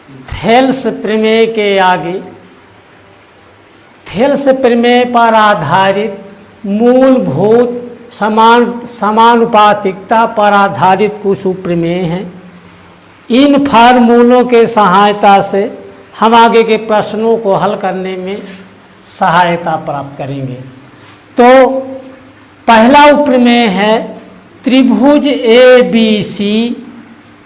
Thales प्रमेय के आगे थेल्स प्रमेय पर आधारित मूलभूत समानुपातिकता पर आधारित कुछ प्रमेय हैं। इन फार्मूलों के सहायता से हम आगे के प्रश्नों को हल करने में सहायता प्राप्त करेंगे। तो पहला उपप्रमेय है त्रिभुज ए बी सी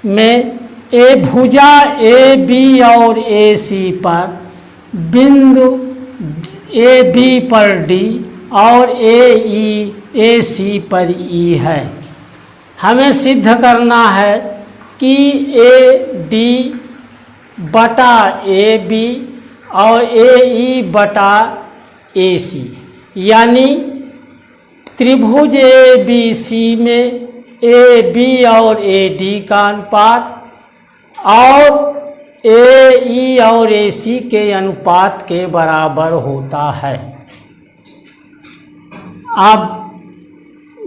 में ए भुजा ए बी और ए सी पर बिंदु ए बी पर डी और ए सी पर ई है। हमें सिद्ध करना है कि ए डी बटा ए बी और ए ई बटा ए सी, यानी त्रिभुज ए बी सी में ए बी और ए डी का अनुपात और ए ई और ए सी के अनुपात के बराबर होता है। अब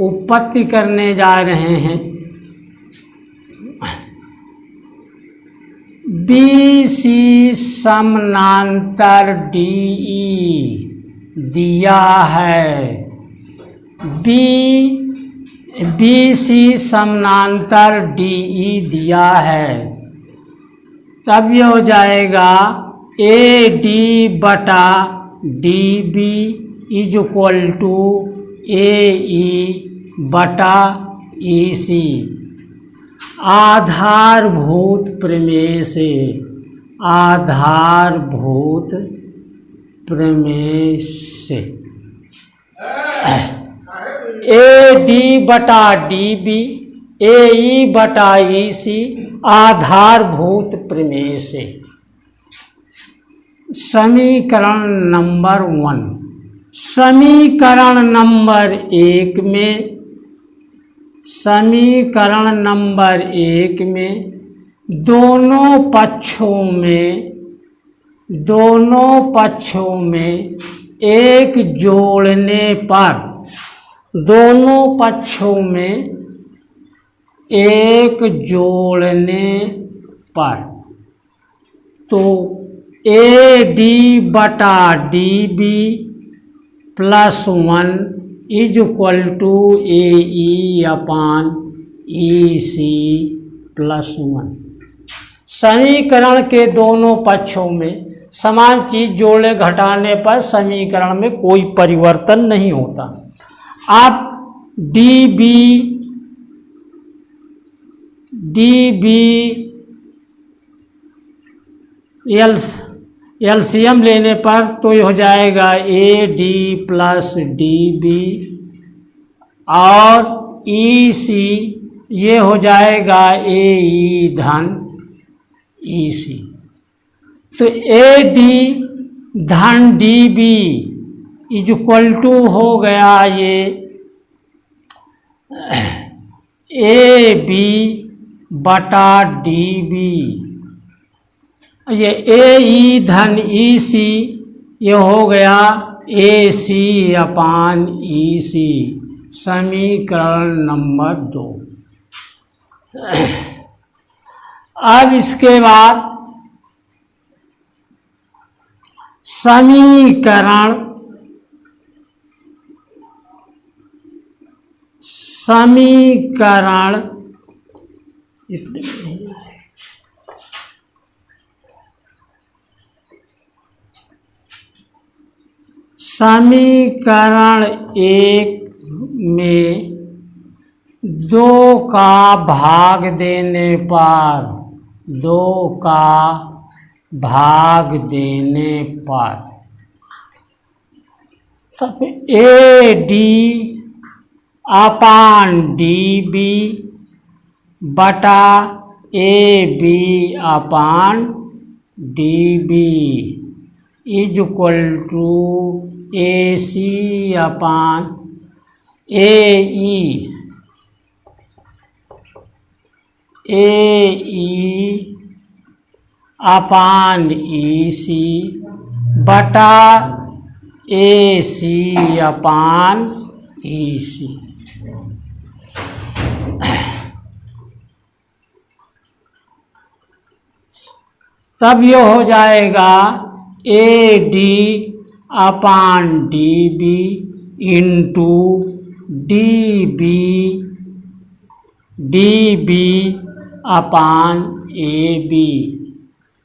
उत्पत्ति करने जा रहे हैं। बी सी समानांतर डी ई दिया है। बी सी समानांतर डी ई दिया है। तब ये हो जाएगा ए डी बटा D B is equal to A E बटा ई सी। आधारभूत प्रमेय से ए डी बटा डी बी ए ई बटा ई सी आधारभूत प्रमेय से। समीकरण नंबर 1। समीकरण नंबर 1 में दोनों पक्षों में एक जोड़ने पर तो ए डी बटा D B plus 1 is equal to A E upon E C plus 1। समीकरण के दोनों पक्षों में समान चीज जोड़ने घटाने पर समीकरण में कोई परिवर्तन नहीं होता। आप डी बी एलसीएम लेने पर तो ये हो जाएगा A D plus D B और ई सी ये हो जाएगा ए ई धन ई सी। तो ए डी धन D B is equal to हो गया ये ए बी बटा डी बी। ये ए ई धन ई सी ये हो गया ए सी अपान ई सी। समीकरण नंबर 2। अब इसके बाद समीकरण समीकरण 1 में 2 का भाग देने पर तब A D upon D B बटा A B upon D B is equal to A C upon A E upon E C बटा ए सी अपान ई सी। तब ये हो जाएगा AD upon DB into DB upon AB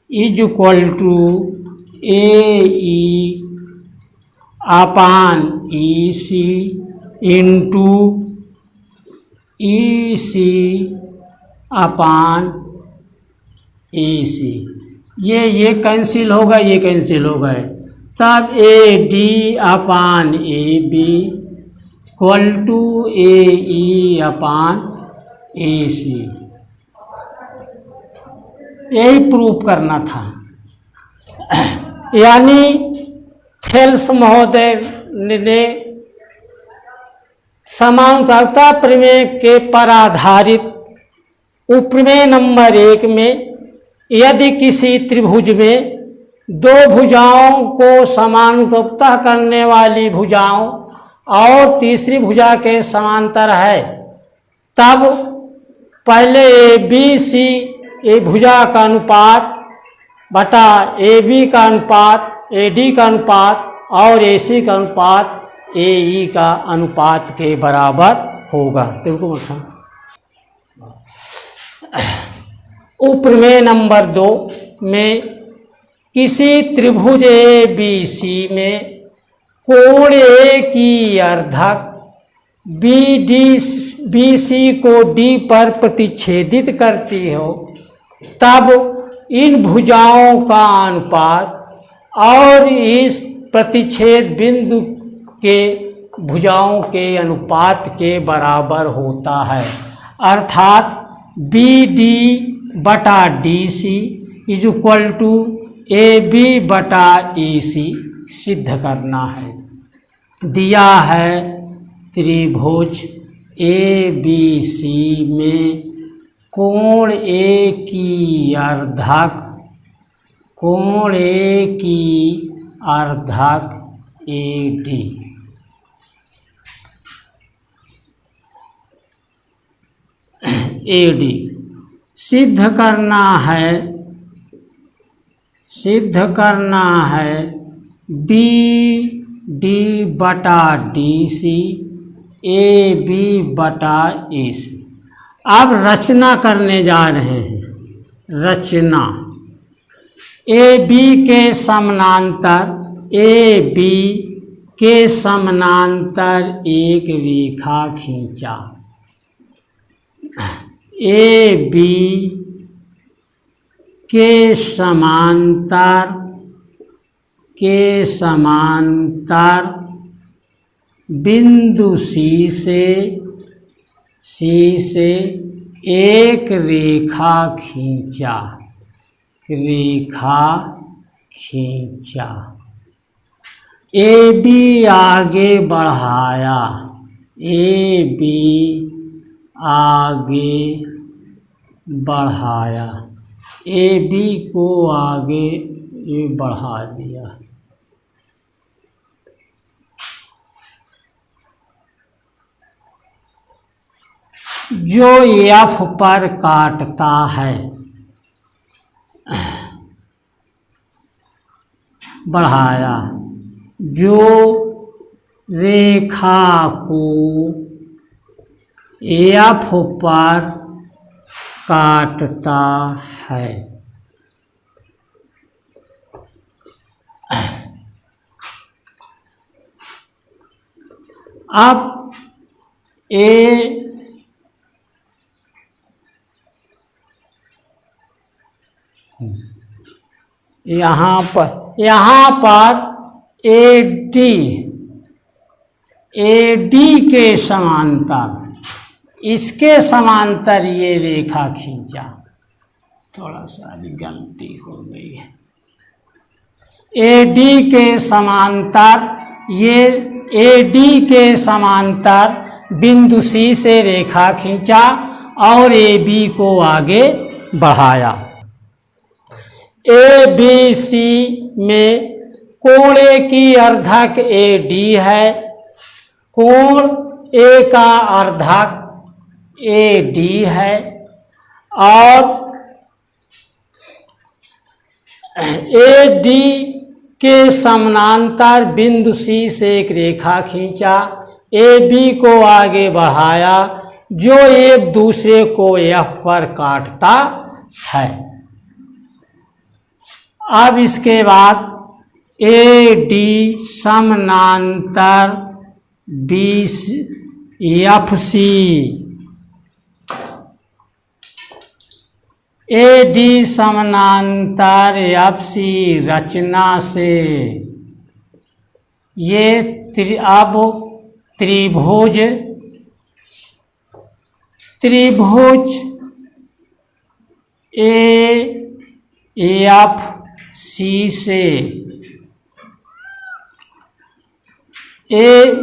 is equal to AE upon EC into EC upon AC। ये cancel होगा, ये cancel हो गए, तब AD upon AB equal to AE upon AC। यही प्रूफ करना था। यानी थेल्स महोदय ने समानुपातिकता प्रमेय के पर आधारित उपप्रमेय नंबर 1 में यदि किसी त्रिभुज में दो भुजाओं को समानुपातिकता करने वाली भुजाओं और तीसरी भुजा के समांतर है, तब पहले ABC ए भुजा का अनुपात बटा AB का अनुपात, AD का अनुपात और AC का अनुपात AE का अनुपात के बराबर होगा। देखो उपप्रमेय नंबर 2 में किसी त्रिभुज ABC में कोण A की अर्धक BC को D पर प्रतिच्छेदित करती हो, तब इन भुजाओं का अनुपात और इस प्रतिच्छेद बिंदु के भुजाओं के अनुपात के बराबर होता है। अर्थात BD बटा DC is equal to AB बटा AC सिद्ध करना है। दिया है त्रिभुज ABC में कोण A की अर्धक AD सिद्ध करना है BD बटा DC AB बटा AC। अब रचना करने जा रहे हैं। रचना AB के समानांतर एक रेखा खींचा। AB के समांतर बिंदु C से एक रेखा खींचा। AB आगे बढ़ाया। AB को आगे बढ़ा दिया। जो F पर काटता है, बढ़ाया, जो रेखा को F पर काटता है। अब यहाँ पर AD के समांतर, इसके समांतर ये रेखा खींचा। थोड़ा सा गलती हो गई है। AD के समांतर बिंदु C से रेखा खींचा और AB को आगे बढ़ाया। ABC में कोण A की अर्धक AD है, कोण A का अर्धक AD है और ए डी के समानांतर बिंदु सी से एक रेखा खींचा, ए बी को आगे बढ़ाया, जो एक दूसरे को एफ पर काटता है। अब इसके बाद ए डी समानांतर B F C, A D समानांतर एफ सी रचना से ये अब त्रिभुज ए एफ सी से ए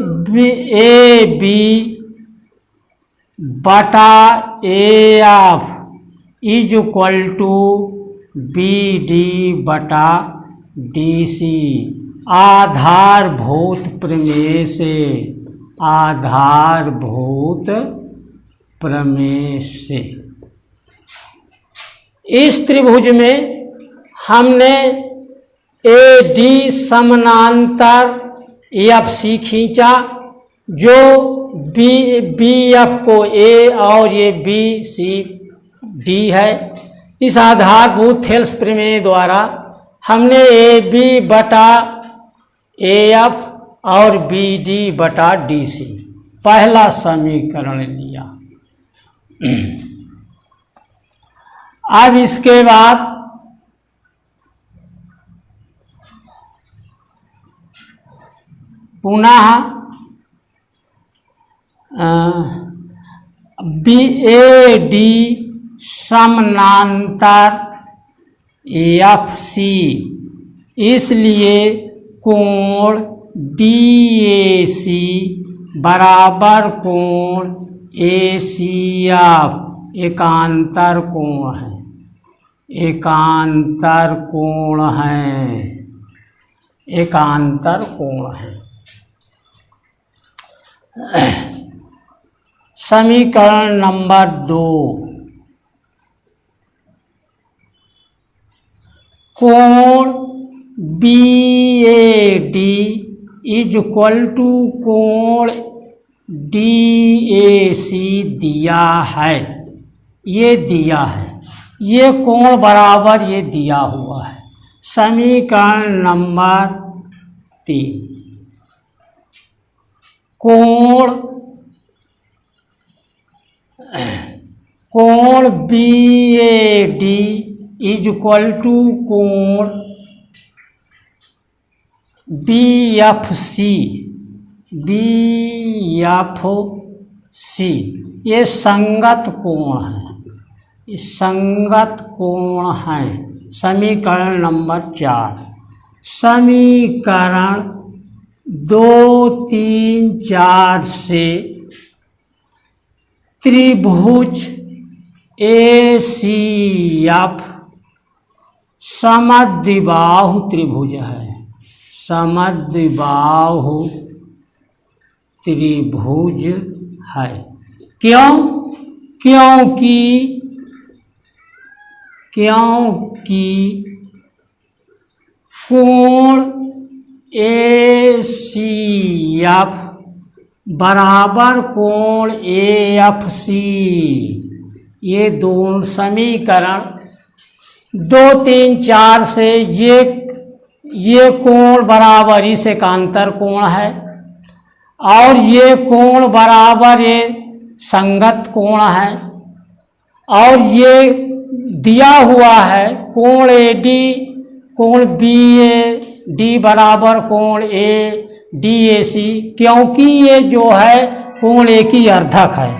बी बटा A F is equal to B D बटा डी सी, आधारभूत प्रमेय से, आधारभूत प्रमेय से। इस त्रिभुज में हमने ए डी समानांतर एफ सी खींचा, जो बी एफ को ए और ये बी सी डी है। इस आधारभूत थेल्स प्रमेय द्वारा हमने ए बी बटा ए एफ और बी डी बटा डी सी पहला समीकरण लिया। अब इसके बाद पुनः बी ए डी समानांतर एफ सी, इसलिए कोण डी ए सी बराबर कोण ए सी एफ एकांतर कोण है, एकांतर कोण है, एकांतर कोण है। समीकरण नंबर 2, कोण B A D is equal to कोण डी ए सी दिया है, ये दिया है, ये कोण बराबर ये दिया हुआ है। समीकरण नंबर 3, कोण B A D is equal to कोण B F C, B F C ये संगत कोण है, ये संगत कोण है। समीकरण नंबर 4, समीकरण 2, 3, 4 से त्रिभुज ए सी एफ समद्विबाहु त्रिभुज है, समद्विबाहु त्रिभुज है। क्यों? क्योंकि कोण ए सी एफ बराबर कोण ए एफ सी, ये दोनों समीकरण 2, 3, 4 से ये कोण बराबर इस एकांतर कोण है और ये कोण बराबर ये संगत कोण है, और ये दिया हुआ है कोण ए डी, कोण बी ए डी बराबर कोण ए डी ए सी, क्योंकि ये जो है कोण ए की अर्धक है,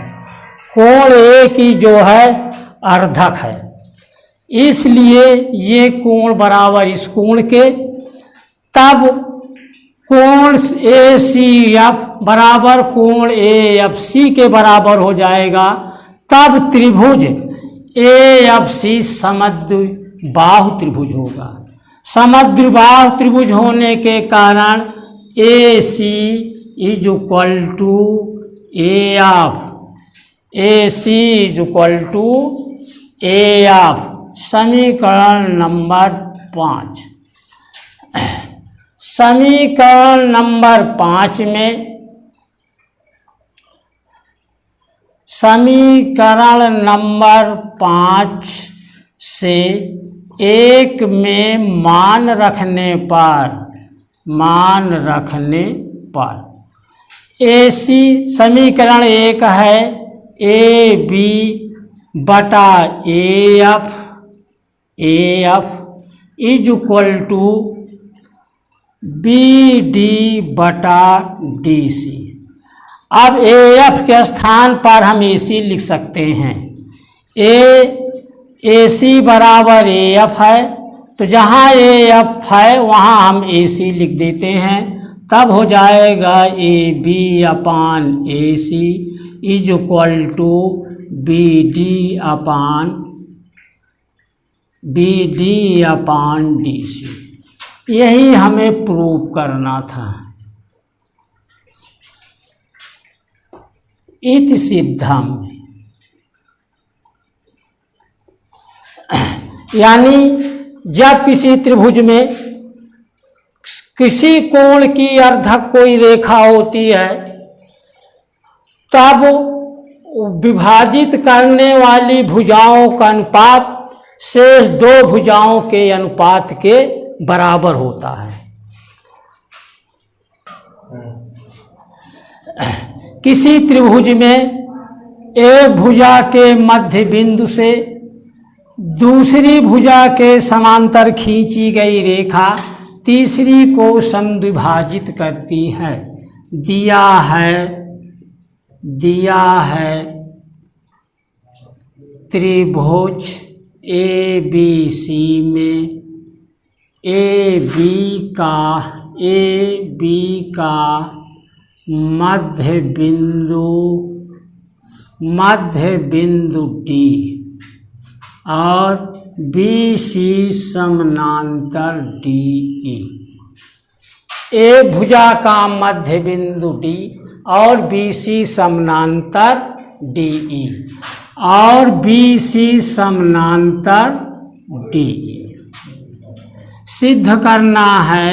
कोण ए की जो है अर्धक है, इसलिए ये कोण बराबर इस कोण के। तब कोण ए सी एफ बराबर कोण ए एफ सी के बराबर हो जाएगा, तब त्रिभुज ए एफ सी समद्विबाहु त्रिभुज होगा। समद्विबाहु त्रिभुज होने के कारण A C is equal to A F, A C is equal to A F. समीकरण नंबर 5। समीकरण नंबर 5 में समीकरण नंबर 5 से 1 में मान रखने पर AC समीकरण 1 है AB बटा AF is equal to BD बटा DC। अब AF के स्थान पर हम AC लिख सकते हैं। AC बराबर AF है, तो जहाँ AF है वहाँ हम AC लिख देते हैं। तब हो जाएगा AB upon AC is equal to BD upon DC। यही हमें प्रूव करना था। इति सिद्धम, यानी जब किसी त्रिभुज में किसी कोण की अर्धक कोई रेखा होती है, तब विभाजित करने वाली भुजाओं का अनुपात शेष दो भुजाओं के अनुपात के बराबर होता है। किसी त्रिभुज में एक भुजा के मध्य बिंदु से दूसरी भुजा के समांतर खींची गई रेखा तीसरी को समद्विभाजित करती है। दिया है त्रिभुज ABC में AB का मध्य बिंदु D और BC समानांतर DE। एक भुजा का मध्य बिंदु D और BC समानांतर DE और BC समानांतर DE। सिद्ध करना है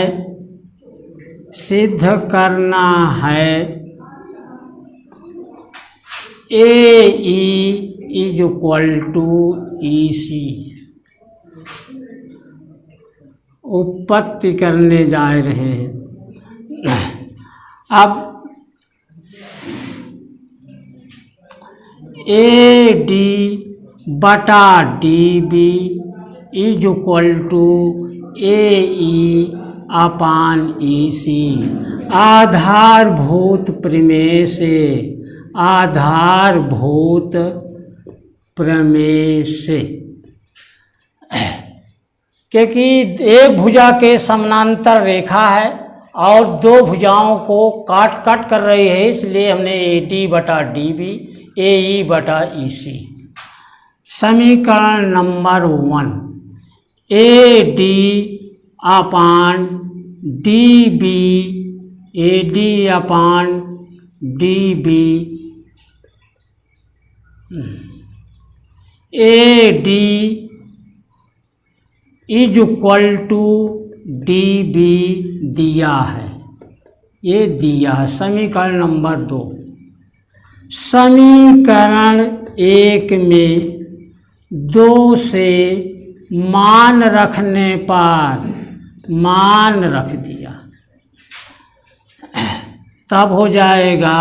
AE is equal to EC। उत्पत्ति करने जा रहे हैं। अब AD बटा DB is equal to AE upon EC। आधारभूत प्रमेय से क्योंकि एक भुजा के समानांतर रेखा है और दो भुजाओं को काट कर रही है, इसलिए हमने AD बटा DB AE बटा EC। समीकरण number 1 AD upon DB AD upon DB AD is equal to DB दिया है, ये दिया है। समीकरण नंबर 2 समीकरण 1 में 2 से मान रखने पर मान रख दिया, तब हो जाएगा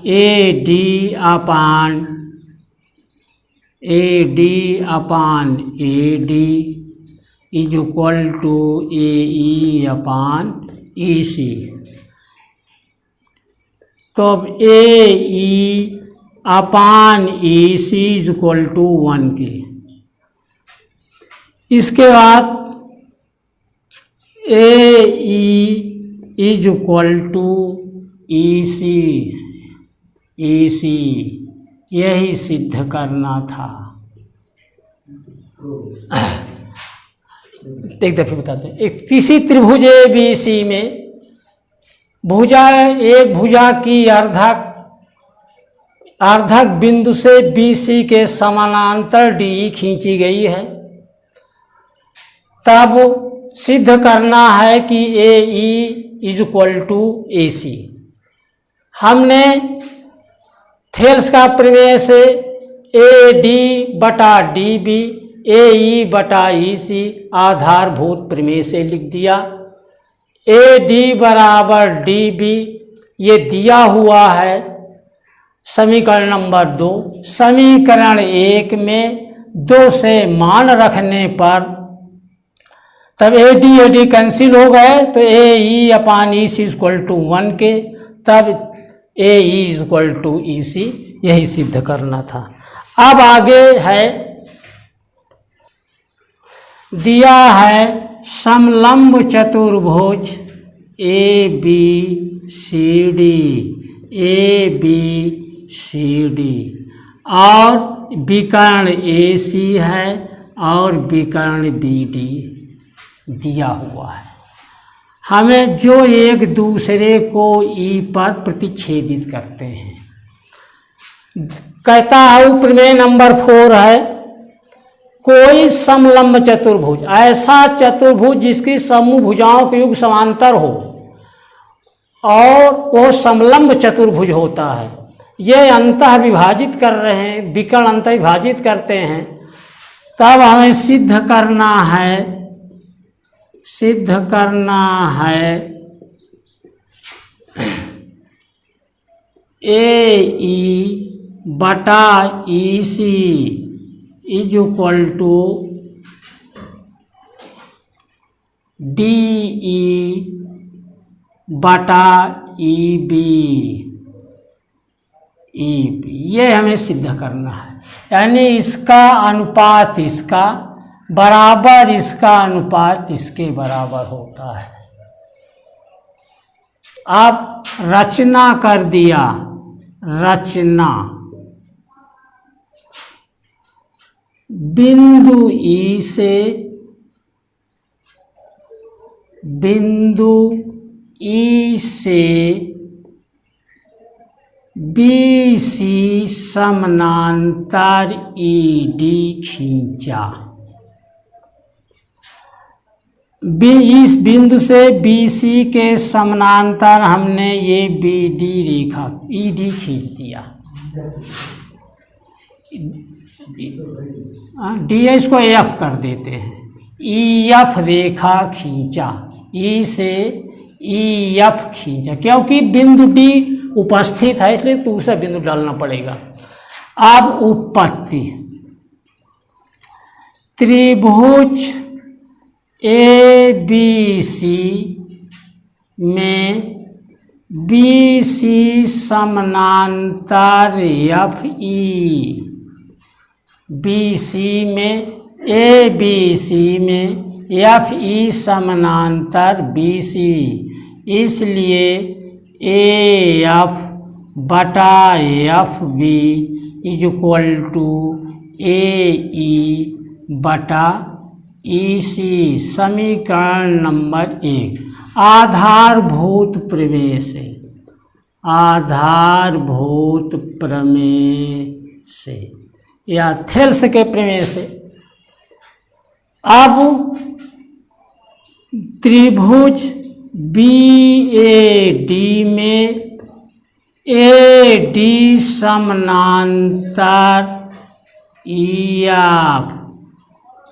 AD upon AD is equal to AE upon EC। तो अब AE upon EC is equal to 1 के। इसके बाद AE is equal to EC यही सिद्ध करना था। एक दफे बताते हैं। किसी त्रिभुज ABC में एक भुजा की अर्धक बिंदु से BC के समानांतर DE खींची गई है। तब सिद्ध करना है कि ए E is equal to A सी। हमने थेल्स का प्रमेय से ए डी बटा डी बी ए ई बटा ई सी आधारभूत प्रमेय से लिख दिया। ए डी बराबर डी बी ये दिया हुआ है समीकरण नंबर 2। समीकरण 1 में 2 से मान रखने पर तब ए डी कैंसिल हो गए तो ए E upon E C equal to 1 के, तब ए ई इक्वल टू ई सी, यही सिद्ध करना था। अब आगे है दिया है समलंब चतुर्भुज ए बी सी डी और विकर्ण ए सी है और विकर्ण बी डी दिया हुआ है। हमें जो एक दूसरे को ई पर प्रतिच्छेदित करते हैं। कहता है प्रमेय नंबर 4 है कोई समलंब चतुर्भुज, ऐसा चतुर्भुज जिसकी समूह भुजाओं के युग समांतर हो और वो समलंब चतुर्भुज होता है। ये अंतः विभाजित कर रहे हैं, विकर्ण अंतः विभाजित करते हैं। तब हमें सिद्ध करना है ए ई बटा E C is equal to D E बटा ई बी। ये हमें सिद्ध करना है, यानी इसका अनुपात इसका बराबर इसका अनुपात इसके बराबर होता है। अब रचना कर दिया, रचना बिंदु ई से बी सी समानांतर ई डी खींचा। इस बिंदु से बी सी के समानांतर हमने ये बी डी रेखा ई डी खींच दिया। डी इसको एफ कर देते हैं, ई एफ रेखा खींचा, ई से ई एफ खींचा, क्योंकि बिंदु डी उपस्थित है इसलिए दूसरा बिंदु डालना पड़ेगा। अब उत्पत्ति त्रिभुज ए बी सी में बी सी समानांतर एफ ई, बी सी में ए बी सी में एफ ई समानांतर बी सी, इसलिए ए एफ बटा F B is equal to A E बटा ई सी। समीकरण नंबर 1 आधारभूत प्रमेय से, आधारभूत प्रमेय से या थेल्स के प्रमेय से। अब त्रिभुज बी ए डी में ए डी समानांतर ई एफ,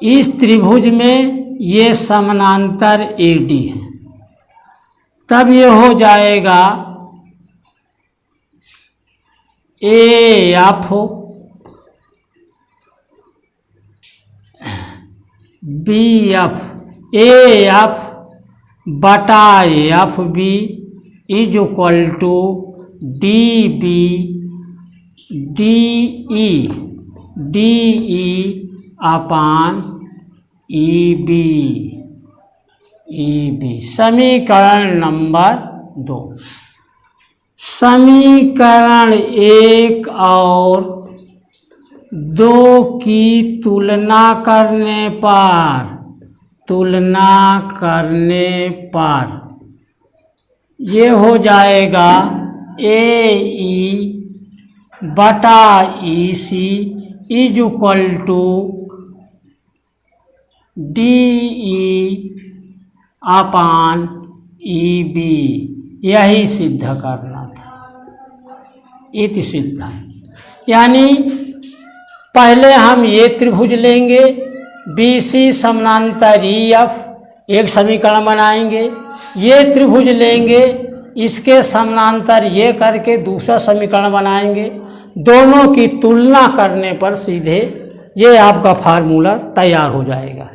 इस त्रिभुज में ये समानांतर ए डी है, तब ये हो जाएगा A F B F, A F बटा F B is equal to D B D E upon E B. समीकरण नंबर 2। समीकरण 1 और 2 की तुलना करने पर ये हो जाएगा ए ई बटा E C is equal to D E upon EB, यही सिद्ध करना था। इति सिद्ध, यानी पहले हम ये त्रिभुज लेंगे, BC समानांतर EF, एक समीकरण बनाएंगे। ये त्रिभुज लेंगे, इसके समानांतर ये करके दूसरा समीकरण बनाएंगे। दोनों की तुलना करने पर सीधे ये आपका फार्मूला तैयार हो जाएगा।